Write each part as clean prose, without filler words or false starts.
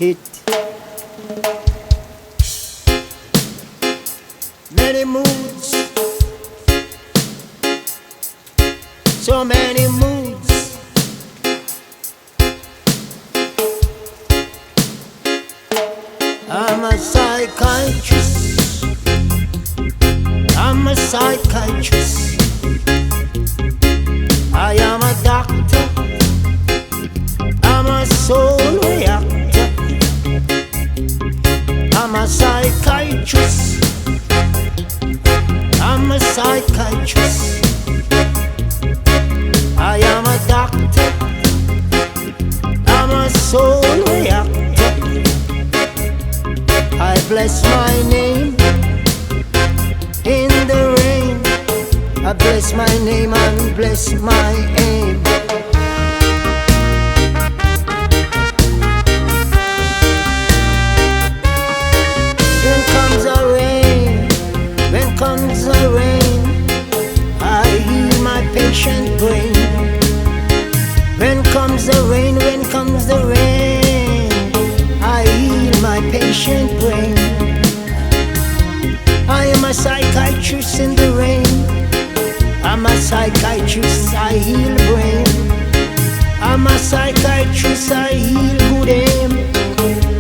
hit. Many moods, so many moods. I'm a psychiatrist. I'm a psychiatrist. I am a doctor. I'm a soul reactor. I'm a psychiatrist. I'm a psychiatrist. I am a doctor. I'm a soul reactor. I bless my name in the rain. I bless my name and bless my aim. When comes the rain, when comes the rain, I heal my patient brain. When comes the rain, when comes the rain, I heal my patient brain. I am a psychiatrist in the rain. I'm a psychiatrist, I heal brain. I'm a psychiatrist, I heal good aim.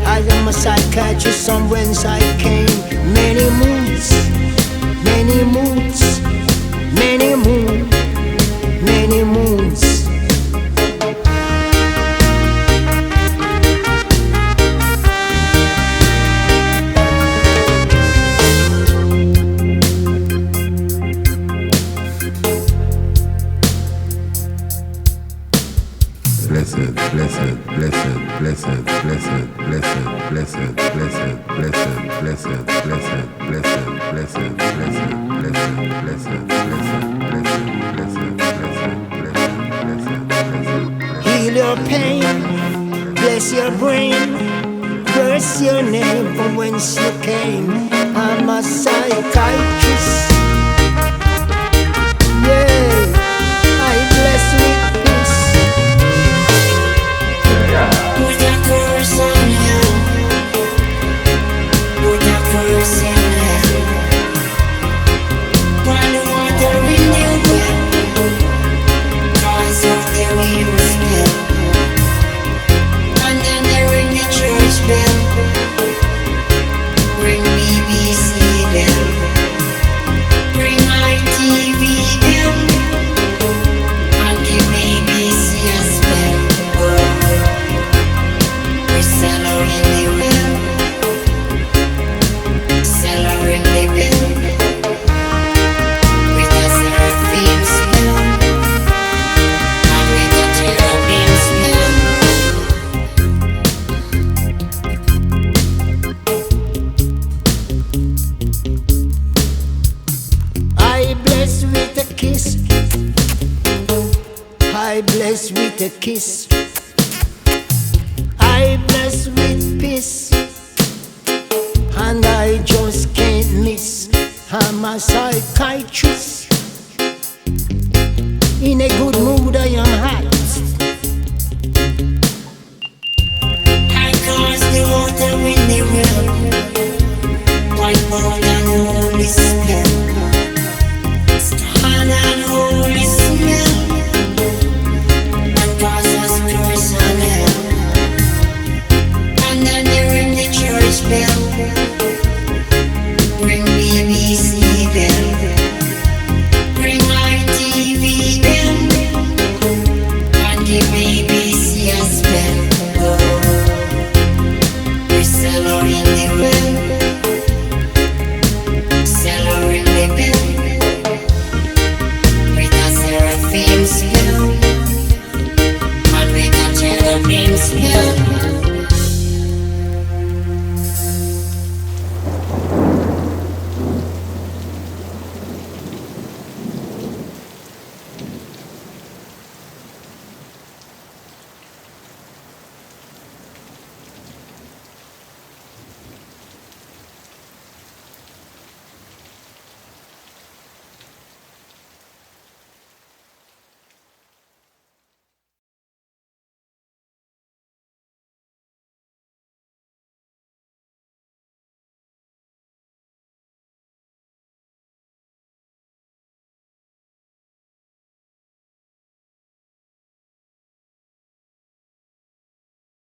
I am a psychiatrist from whence I came. Many moods, many moods, many moons, many moons. Blessed, blessed, blessed, blessed, blessed, blessed, blessed, blessed, blessed, blessed, blessed, blessed, blessed, blessed, blessed, blessed. Heal your pain, bless your brain, curse your name from whence you came. I'm a psychiatrist. Yeah, I bless with peace. Put a curse on you. Put a curse in you. Pour the water in your well. Cause of the evil smell. And then they ring the church bell. Ring BBC bell. Ring ITV bell. And give BBC a spell. We sell her in the well. Sell her in the well. With a seraphim smell. And with a cherubim smell. I bless with a kiss. I bless with a kiss. I bless with peace. And I just can't miss. I'm a psychiatrist. In a good mood I am hot. I cause the water in the well. Wipe out